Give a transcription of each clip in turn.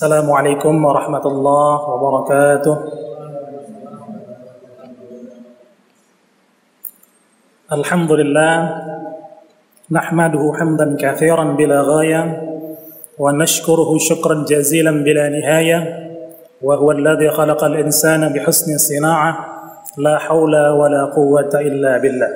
Assalamualaikum warahmatullahi wabarakatuh. Alhamdulillah, nahmaduhu hamdan katsiran bila ghaya wa nashkuruhu syukran jazilan bila nihaya wa huwa alladhi khalaqal insana bihusni sina'ah la haula wa la quwwata illa billah.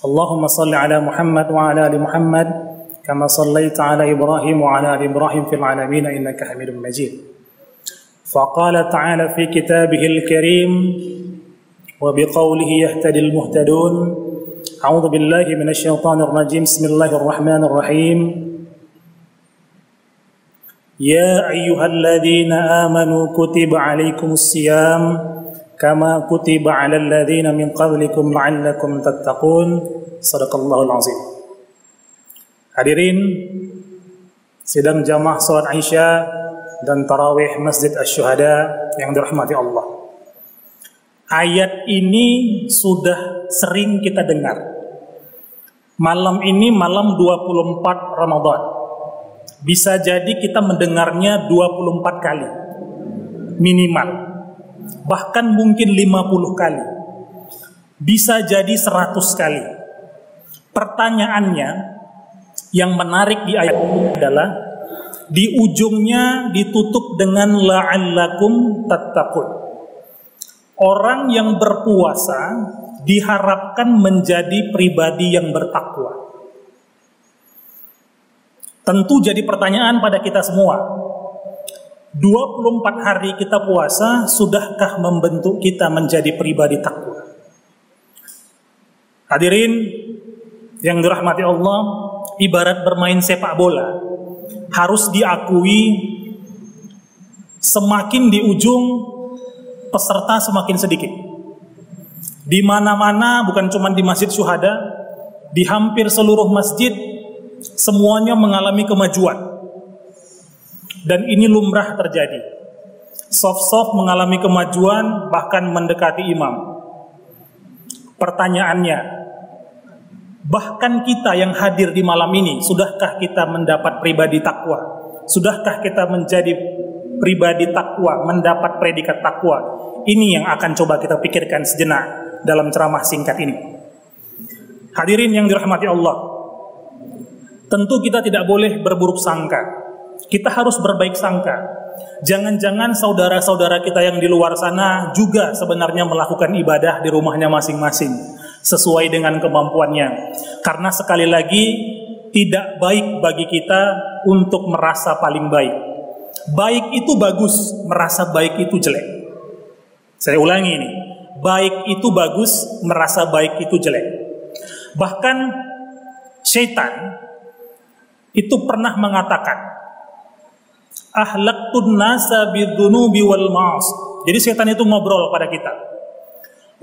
Allahumma salli ala Muhammad wa ala ali Muhammad kama sallaita ala Ibrahim wa ala ali Ibrahim fil alamin innaka Hamidum Majid. Faqala ta'ala fi kitabihil karim wa biqawlihi yahtadil muhtadun. A'udzu billahi minasy syaithanir rajim. Bismillahirrahmanirrahim. Ya ayyuhalladzina amanu kutiba 'alaikumus syiyam kama kutiba 'alal ladzina min qablikum la'allakum tattaqun. Shadaqallahul 'azim. Hadirin sidang jamaah salat Isya dan tarawih Masjid Asy-Syuhada yang dirahmati Allah. Ayat ini sudah sering kita dengar. Malam ini malam 24 Ramadan. Bisa jadi kita mendengarnya 24 kali minimal. Bahkan mungkin 50 kali. Bisa jadi 100 kali. Pertanyaannya yang menarik di ayat ini adalah di ujungnya ditutup dengan la'allakum tattaqun. Orang yang berpuasa diharapkan menjadi pribadi yang bertakwa. Tentu jadi pertanyaan pada kita semua. 24 hari kita puasa, sudahkah membentuk kita menjadi pribadi takwa? Hadirin yang dirahmati Allah, ibarat bermain sepak bola. Harus diakui, semakin di ujung peserta semakin sedikit. Di mana-mana, bukan cuma di Masjid Syuhada, di hampir seluruh masjid semuanya mengalami kemajuan. Dan ini lumrah terjadi. Soft-soft mengalami kemajuan, bahkan mendekati imam. Pertanyaannya, bahkan kita yang hadir di malam ini, sudahkah kita mendapat pribadi takwa? Sudahkah kita menjadi pribadi takwa, mendapat predikat takwa? Ini yang akan coba kita pikirkan sejenak dalam ceramah singkat ini. Hadirin yang dirahmati Allah, tentu kita tidak boleh berburuk sangka. Kita harus berbaik sangka. Jangan-jangan saudara-saudara kita yang di luar sana juga sebenarnya melakukan ibadah di rumahnya masing-masing sesuai dengan kemampuannya. Karena sekali lagi, tidak baik bagi kita untuk merasa paling baik. Baik itu bagus, merasa baik itu jelek. Saya ulangi ini, baik itu bagus, merasa baik itu jelek. Bahkan syaitan itu pernah mengatakan, ahlaqtun nasa bidzunubi wal ma'as. Jadi syaitan itu ngobrol pada kita.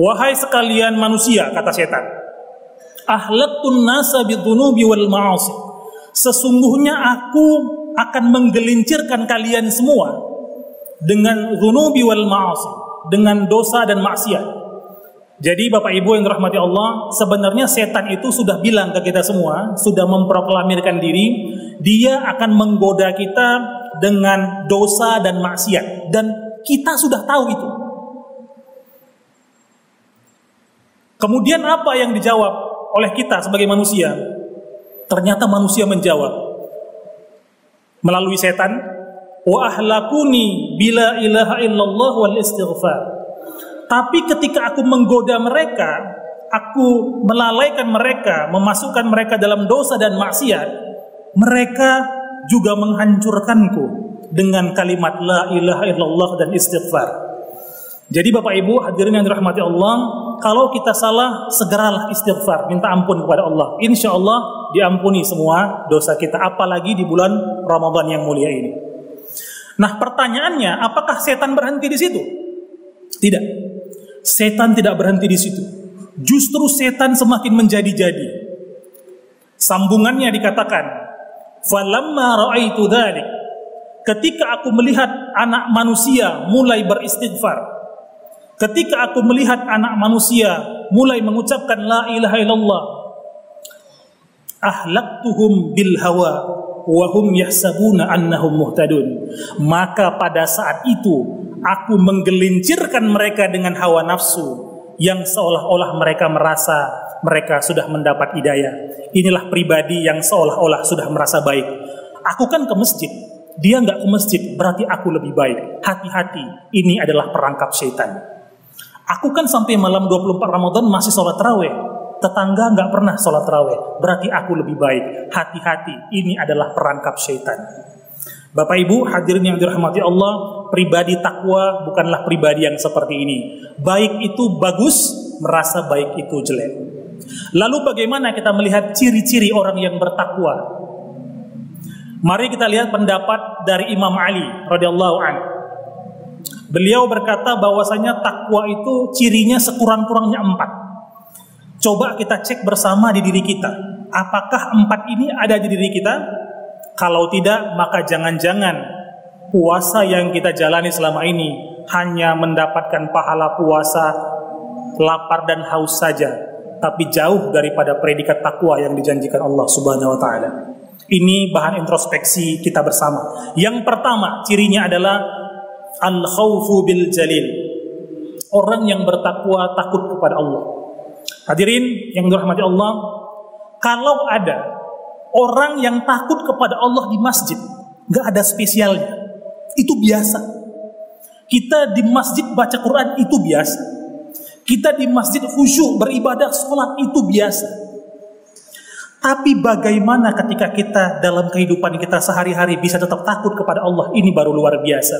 Wahai sekalian manusia, kata setan, ahlaqtun nasa bidzunubi wal ma'asi. Sesungguhnya aku akan menggelincirkan kalian semua dengan dzunubi wal ma'asi, dengan dosa dan maksiat. Jadi Bapak Ibu yang dirahmati Allah, sebenarnya setan itu sudah bilang ke kita semua, sudah memproklamirkan diri, dia akan menggoda kita dengan dosa dan maksiat, dan kita sudah tahu itu. Kemudian apa yang dijawab oleh kita sebagai manusia? Ternyata manusia menjawab melalui setan, wa ahlakuni bila ilaha illallah wal istighfar. Tapi ketika aku menggoda mereka, aku melalaikan mereka, memasukkan mereka dalam dosa dan maksiat, mereka juga menghancurkanku dengan kalimat la ilaha illallah dan istighfar. Jadi Bapak Ibu hadirin yang dirahmati Allah, kalau kita salah, segeralah istighfar, minta ampun kepada Allah. Insya Allah diampuni semua dosa kita, apalagi di bulan Ramadan yang mulia ini. Nah pertanyaannya, apakah setan berhenti di situ? Tidak. Setan tidak berhenti di situ. Justru setan semakin menjadi-jadi. Sambungannya dikatakan, falamma ra'aitu dzalik. Ketika aku melihat anak manusia mulai beristighfar, ketika aku melihat anak manusia mulai mengucapkan la ilaha illallah, ahlaktuhum bil hawa, wa hum yahsabuna annahum muhtadun. Maka pada saat itu aku menggelincirkan mereka dengan hawa nafsu yang seolah-olah mereka merasa mereka sudah mendapat hidayah. Inilah pribadi yang seolah-olah sudah merasa baik. Aku kan ke masjid, dia nggak ke masjid, berarti aku lebih baik. Hati-hati, ini adalah perangkap syaitan. Aku kan sampai malam 24 Ramadan masih sholat tarawih, tetangga nggak pernah sholat tarawih, berarti aku lebih baik. Hati-hati, ini adalah perangkap syaitan. Bapak Ibu hadirin yang dirahmati Allah, pribadi takwa bukanlah pribadi yang seperti ini. Baik itu bagus, merasa baik itu jelek. Lalu bagaimana kita melihat ciri-ciri orang yang bertakwa? Mari kita lihat pendapat dari Imam Ali radhiyallahu anhu. Beliau berkata bahwasanya takwa itu cirinya sekurang-kurangnya 4. Coba kita cek bersama di diri kita. Apakah 4 ini ada di diri kita? Kalau tidak, maka jangan-jangan puasa yang kita jalani selama ini hanya mendapatkan pahala puasa, lapar dan haus saja, tapi jauh daripada predikat takwa yang dijanjikan Allah Subhanahu wa taala. Ini bahan introspeksi kita bersama. Yang pertama, cirinya adalah al-khawfu bil jalil. Orang yang bertakwa takut kepada Allah. Hadirin yang dirahmati Allah, kalau ada orang yang takut kepada Allah di masjid, nggak ada spesialnya, itu biasa. Kita di masjid baca Quran itu biasa. Kita di masjid khusyuk beribadah sholat itu biasa. Tapi bagaimana ketika kita dalam kehidupan kita sehari-hari bisa tetap takut kepada Allah? Ini baru luar biasa.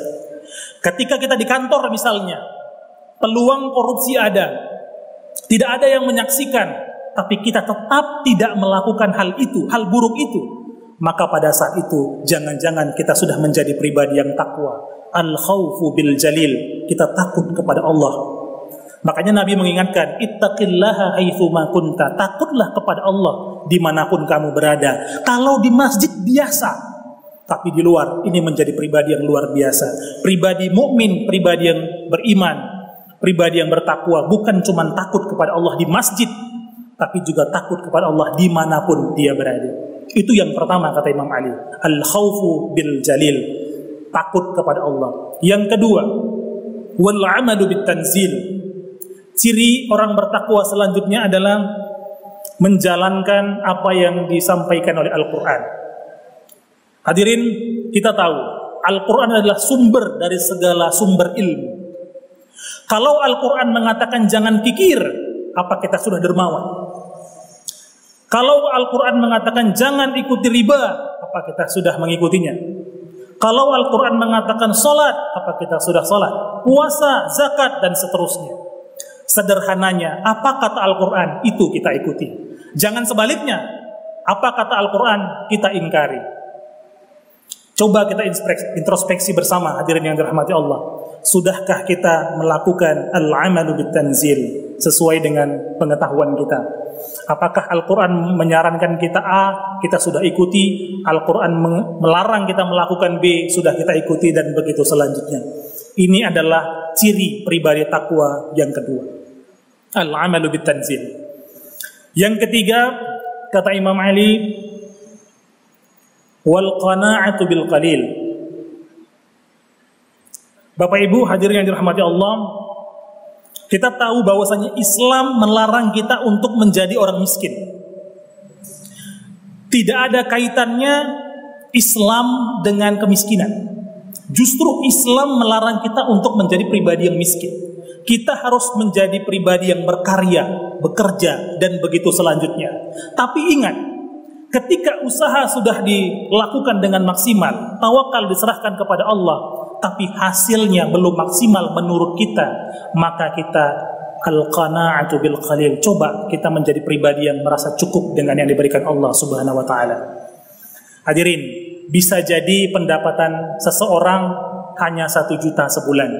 Ketika kita di kantor misalnya, peluang korupsi ada, tidak ada yang menyaksikan, tapi kita tetap tidak melakukan hal itu, hal buruk itu, maka pada saat itu jangan-jangan kita sudah menjadi pribadi yang takwa. Al-khawfu bil jalil, kita takut kepada Allah. Makanya Nabi mengingatkan, ittaqillaha haitsu ma kunta, takutlah kepada Allah dimanapun kamu berada. Kalau di masjid biasa, tapi di luar ini menjadi pribadi yang luar biasa. Pribadi mukmin, pribadi yang beriman, pribadi yang bertakwa, bukan cuma takut kepada Allah di masjid, tapi juga takut kepada Allah dimanapun dia berada. Itu yang pertama kata Imam Ali, al-khawfu bil jalil, takut kepada Allah. Yang kedua, wal amalu bit tanzil. Ciri orang bertakwa selanjutnya adalah menjalankan apa yang disampaikan oleh Al-Quran. Hadirin, kita tahu Al-Quran adalah sumber dari segala sumber ilmu. Kalau Al-Quran mengatakan jangan kikir, apa kita sudah dermawan? Kalau Al-Quran mengatakan jangan ikuti riba, apa kita sudah mengikutinya? Kalau Al-Quran mengatakan sholat, apa kita sudah sholat? Puasa, zakat, dan seterusnya. Sederhananya, apa kata Al-Quran, itu kita ikuti. Jangan sebaliknya, apa kata Al-Quran, kita ingkari. Coba kita introspeksi bersama, hadirin yang dirahmati Allah. Sudahkah kita melakukan al-amalu bit-tanzil sesuai dengan pengetahuan kita? Apakah Al-Quran menyarankan kita A, kita sudah ikuti. Al-Quran melarang kita melakukan B, sudah kita ikuti, dan begitu selanjutnya. Ini adalah ciri pribadi takwa yang kedua, al-amalu bit-tanzil. Yang ketiga, kata Imam Ali, wal qana'atu bil qalil. Bapak Ibu hadirin yang dirahmati Allah, kita tahu bahwasanya Islam melarang kita untuk menjadi orang miskin. Tidak ada kaitannya Islam dengan kemiskinan. Justru Islam melarang kita untuk menjadi pribadi yang miskin. Kita harus menjadi pribadi yang berkarya, bekerja, dan begitu selanjutnya. Tapi ingat, ketika usaha sudah dilakukan dengan maksimal, tawakal diserahkan kepada Allah, tapi hasilnya belum maksimal menurut kita, maka kita al-qana'atu bil qalil. Coba kita menjadi pribadi yang merasa cukup dengan yang diberikan Allah Subhanahu wa taala. Hadirin, bisa jadi pendapatan seseorang hanya 1 juta sebulan,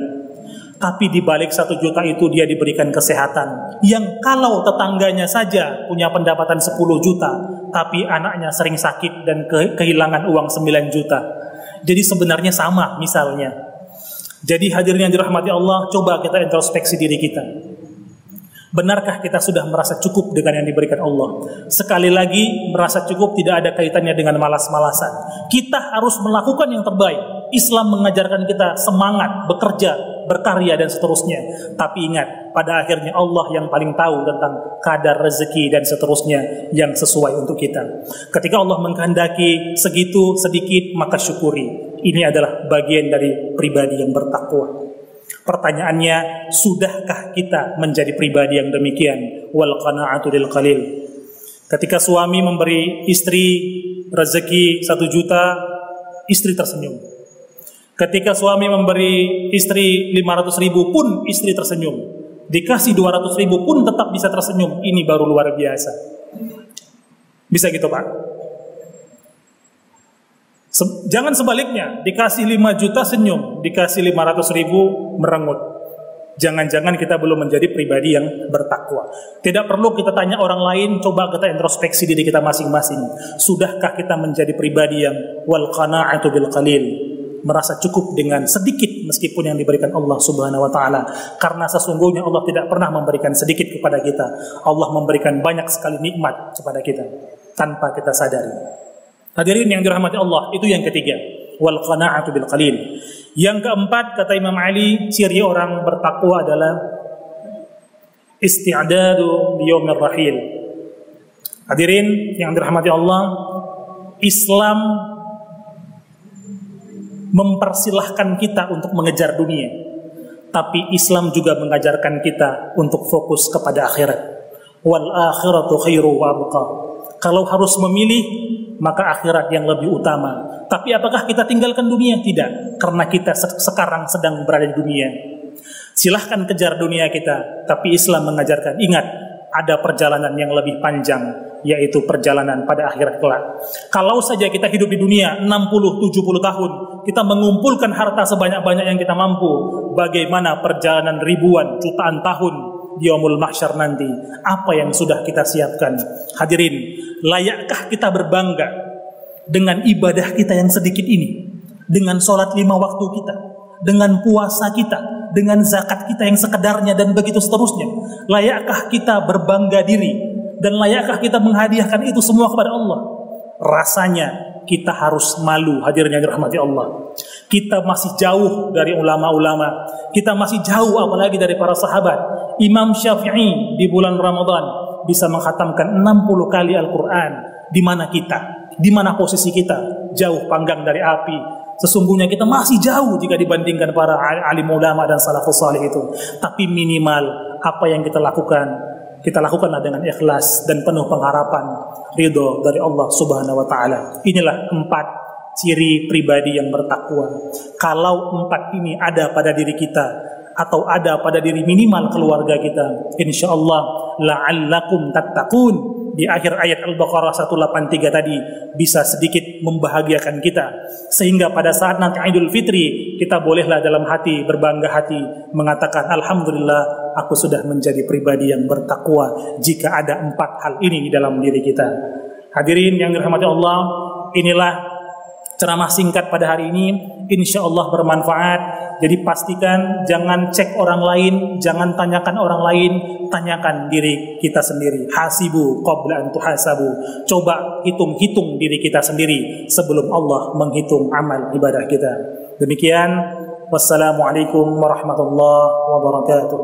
tapi di balik 1 juta itu dia diberikan kesehatan yang kalau tetangganya saja punya pendapatan 10 juta, tapi anaknya sering sakit dan kehilangan uang 9 juta. Jadi sebenarnya sama misalnya. Jadi hadirin yang dirahmati Allah, coba kita introspeksi diri kita. Benarkah kita sudah merasa cukup dengan yang diberikan Allah? Sekali lagi, merasa cukup tidak ada kaitannya dengan malas-malasan. Kita harus melakukan yang terbaik. Islam mengajarkan kita semangat, bekerja, berkarya, dan seterusnya. Tapi ingat, pada akhirnya Allah yang paling tahu tentang kadar rezeki dan seterusnya yang sesuai untuk kita. Ketika Allah menghendaki segitu sedikit, maka syukuri. Ini adalah bagian dari pribadi yang bertakwa. Pertanyaannya, sudahkah kita menjadi pribadi yang demikian? Wal qana'atu lil qalil. Ketika suami memberi istri rezeki 1 juta, istri tersenyum. Ketika suami memberi istri 500 ribu pun istri tersenyum. Dikasih 200 ribu pun tetap bisa tersenyum. Ini baru luar biasa. Bisa gitu, Pak? Jangan sebaliknya, dikasih 5 juta senyum, dikasih 500 ribu merengut. Jangan-jangan kita belum menjadi pribadi yang bertakwa. Tidak perlu kita tanya orang lain, coba kita introspeksi diri kita masing-masing. Sudahkah kita menjadi pribadi yang wal qana'atu bil qalil, merasa cukup dengan sedikit meskipun yang diberikan Allah Subhanahu wa taala? Karena sesungguhnya Allah tidak pernah memberikan sedikit kepada kita. Allah memberikan banyak sekali nikmat kepada kita tanpa kita sadari. Hadirin yang dirahmati Allah, itu yang ketiga, wal qana'atu bil qalil. Yang keempat, kata Imam Ali, ciri orang bertakwa adalah isti'dadu liyaumir rahil. Hadirin yang dirahmati Allah, Islam mempersilahkan kita untuk mengejar dunia, tapi Islam juga mengajarkan kita untuk fokus kepada akhirat. Wal akhiratu khairu wa abqa. Kalau harus memilih, maka akhirat yang lebih utama. Tapi apakah kita tinggalkan dunia? Tidak, karena kita sekarang sedang berada di dunia. Silahkan kejar dunia kita, tapi Islam mengajarkan, ingat, ada perjalanan yang lebih panjang, yaitu perjalanan pada akhirat kelak. Kalau saja kita hidup di dunia 60-70 tahun, kita mengumpulkan harta sebanyak-banyak yang kita mampu, bagaimana perjalanan ribuan, jutaan tahun di yaumul mahsyar nanti? Apa yang sudah kita siapkan? Hadirin, layakkah kita berbangga dengan ibadah kita yang sedikit ini? Dengan sholat 5 waktu kita, dengan puasa kita, dengan zakat kita yang sekedarnya, dan begitu seterusnya. Layakkah kita berbangga diri? Dan layakkah kita menghadiahkan itu semua kepada Allah? Rasanya kita harus malu, hadirin yang dirahmati Allah. Kita masih jauh dari ulama-ulama, kita masih jauh apalagi dari para sahabat. Imam Syafi'i di bulan Ramadan bisa mengkhatamkan 60 kali Al-Quran. Di mana kita? Di mana posisi kita? Jauh panggang dari api. Sesungguhnya kita masih jauh jika dibandingkan para alim ulama dan salafus salih itu. Tapi minimal apa yang kita lakukanlah dengan ikhlas dan penuh pengharapan ridho dari Allah Subhanahu wa taala. Inilah 4 ciri pribadi yang bertakwa. Kalau 4 ini ada pada diri kita, atau ada pada diri minimal keluarga kita, insyaallah la'allakum tattaqun, di akhir ayat Al-Baqarah 183 tadi bisa sedikit membahagiakan kita, sehingga pada saat nanti Idul Fitri kita bolehlah dalam hati berbangga hati mengatakan, alhamdulillah aku sudah menjadi pribadi yang bertakwa jika ada 4 hal ini di dalam diri kita. Hadirin yang dirahmati Allah, inilah ceramah singkat pada hari ini, insyaallah bermanfaat. Jadi pastikan jangan cek orang lain, jangan tanyakan orang lain, tanyakan diri kita sendiri. Hasibu qabla an tuhasabu. Coba hitung-hitung diri kita sendiri sebelum Allah menghitung amal ibadah kita. Demikian, wassalamualaikum warahmatullahi wabarakatuh.